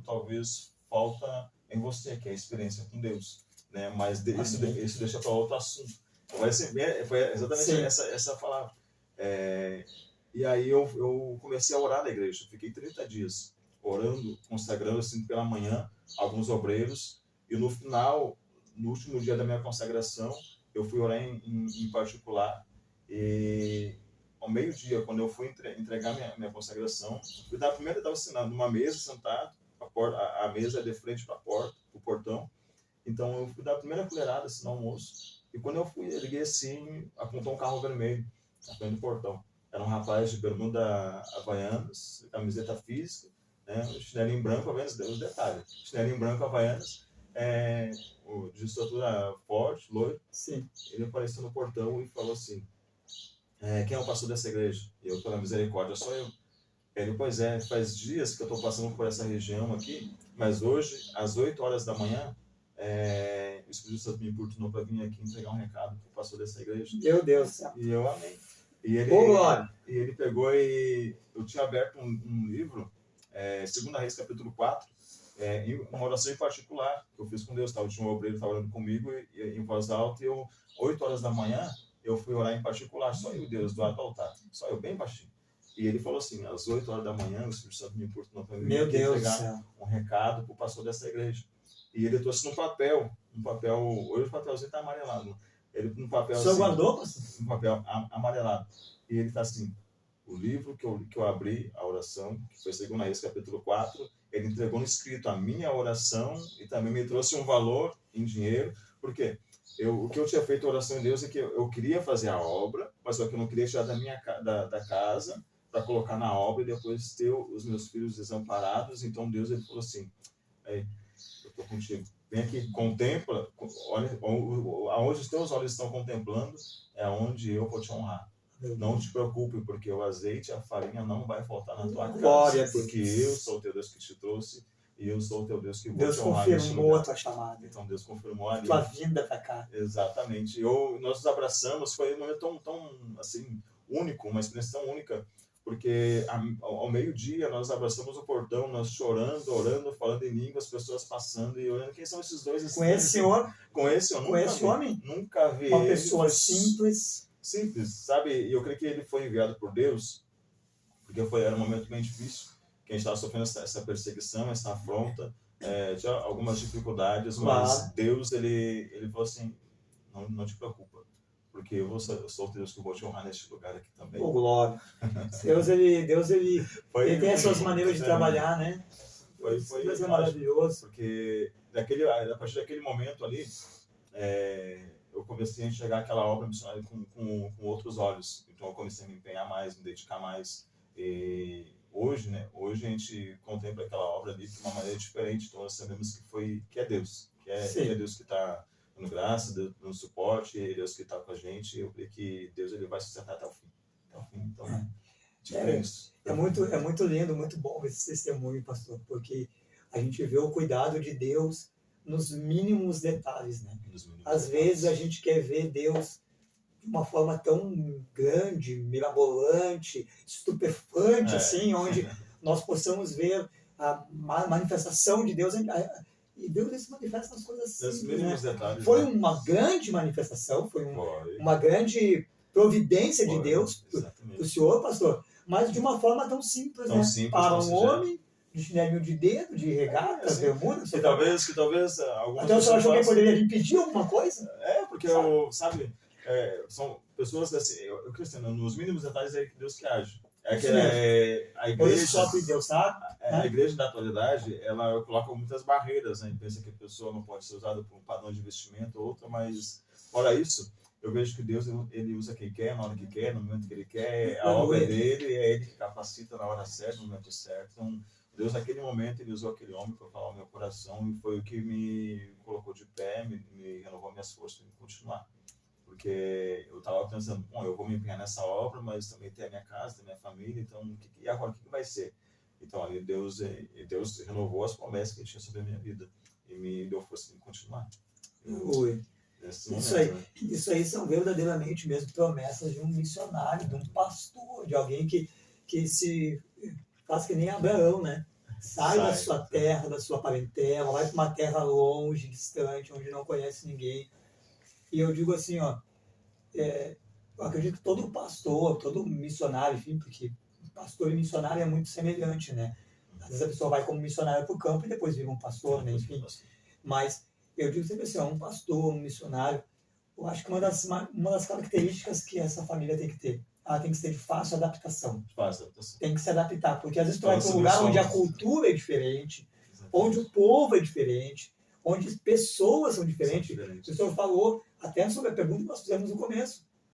talvez falta em você, que é a experiência com Deus, né? Mas isso deixa para outro assunto. Foi exatamente Sim. essa palavra. E aí eu comecei a orar na igreja. Fiquei 30 dias orando, consagrando assim pela manhã, alguns obreiros. E no final, no último dia da minha consagração, eu fui orar em particular. E ao meio-dia, quando eu fui entregar minha consagração, primeiro eu estava numa mesa, sentado, a mesa é de frente para a porta, o portão. Então eu fui dar a primeira colherada assim, no almoço. E quando eu fui, eu liguei assim, apontou um carro vermelho na frente do portão. Era um rapaz de bermuda havaianas, camiseta física, né, chinelinho branco, havaianas, os detalhes. Chinelinho branco, havaianas, de estatura forte, loiro. Sim. Ele apareceu no portão e falou assim, quem é o pastor dessa igreja? E eu, pela misericórdia, sou eu. Ele, pois é, faz dias que eu estou passando por essa região aqui, mas hoje, às 8 horas da manhã, o Espírito Santo me importunou para vir aqui entregar um recado para o pastor dessa igreja. Meu Deus do céu. E eu amei. E ele pegou e eu tinha aberto um livro, 2 Reis, capítulo 4, uma oração em particular que eu fiz com Deus. Eu tinha um obreiro que estava orando comigo em voz alta, e 8 horas da manhã, eu fui orar em particular, só eu e Deus, do lado do altar, só eu, bem baixinho. E ele falou assim, às 8 horas da manhã, o Espírito Santo me importunou para vir aqui entregar um recado para o pastor dessa igreja. E ele trouxe um papel, hoje o papelzinho está amarelado. Ele um papel assim, guardou? Um papel amarelado. E ele está assim, o livro que eu abri, a oração, que foi 2 Reis, capítulo 4, ele entregou no escrito a minha oração e também me trouxe um valor em dinheiro. Por quê? O que eu tinha feito a oração em Deus é que eu queria fazer a obra, mas só que eu não queria tirar da casa para colocar na obra e depois ter os meus filhos desamparados. Então Deus ele falou assim, eu estou contigo, vem aqui, contempla, olha, aonde os teus olhos estão contemplando é onde eu vou te honrar. Não te preocupe, porque o azeite e a farinha não vai faltar na tua casa, porque eu sou o teu Deus que te trouxe e eu sou o teu Deus que vou te honrar. Deus confirmou a tua chamada. Então Deus confirmou ali. Tua vinda para cá. Exatamente. Nós nos abraçamos, foi um momento tão assim, único, uma experiência tão única, porque ao meio-dia nós abraçamos o portão, nós chorando, orando, falando em língua, as pessoas passando e olhando, quem são esses dois? Com esse senhor? Com esse homem? Nunca vi uma pessoa simples, sabe? E eu creio que ele foi enviado por Deus, porque era um momento bem difícil, que a gente estava sofrendo essa perseguição, essa afronta, tinha algumas dificuldades, mas Deus, ele falou assim, não te preocupa, porque eu sou o Deus que vou te honrar neste lugar aqui também. Oh, glória. Deus ele tem as suas maneiras de trabalhar, né? Foi Deus é maravilhoso. Porque a partir daquele momento ali, eu comecei a enxergar aquela obra missionária com outros olhos. Então eu comecei a me empenhar mais, me dedicar mais. E hoje a gente contempla aquela obra ali de uma maneira diferente. Então nós sabemos que é Deus, que é Deus que está dando graça, dando suporte, é Deus que está com a gente. Eu creio que Deus ele vai sustentar até o fim. Então, é muito lindo, muito bom esse testemunho, pastor, porque a gente vê o cuidado de Deus nos mínimos detalhes, né? Às vezes a gente quer ver Deus de uma forma tão grande, mirabolante, estupefante, assim, onde nós possamos ver a manifestação de Deus. E Deus se manifesta nas coisas simples, né? Detalhes, foi uma grande manifestação, foi uma grande providência de Deus para o senhor, pastor, mas de uma forma tão simples, né? Para um homem de chinelinho de dedo, de regata, bermuda. Que talvez algumas até o senhor achou que poderia lhe pedir alguma coisa? Porque são pessoas assim, eu cristiano, nos mínimos detalhes é que Deus que age. A igreja, Deus, sabe? A igreja da atualidade, ela coloca muitas barreiras, né? Pensa que a pessoa não pode ser usada por um padrão de vestimento ou outra, mas fora isso, eu vejo que Deus ele usa quem quer, na hora que quer, no momento que ele quer, a obra é dele, é ele que capacita na hora certa, no momento certo. Então, Deus naquele momento ele usou aquele homem para falar o meu coração e foi o que me colocou de pé, me renovou minhas forças para continuar. Porque eu estava pensando, eu vou me empenhar nessa obra, mas também tem a minha casa, tem a minha família, então e agora o que vai ser? Então ali Deus renovou as promessas que ele tinha sobre a minha vida e me deu força de continuar. Isso aí são verdadeiramente mesmo promessas de um missionário, de um pastor, de alguém que se faz que nem Abraão, né? Sai da sua terra, da sua parentela, vai para uma terra longe, distante, onde não conhece ninguém. E eu digo assim, ó, eu acredito que todo pastor, todo missionário, enfim, porque pastor e missionário é muito semelhante, né? Às vezes a pessoa vai como missionário para o campo e depois vira um pastor, né? Enfim. Mas eu digo sempre assim, ó, um pastor, um missionário, eu acho que uma das características que essa família tem que ter, ela tem que ser de fácil adaptação. Tem que se adaptar, porque às vezes tu vai para um lugar onde a cultura é diferente, onde o povo é diferente, onde pessoas são diferentes. O senhor falou até sobre a pergunta que nós fizemos no começo.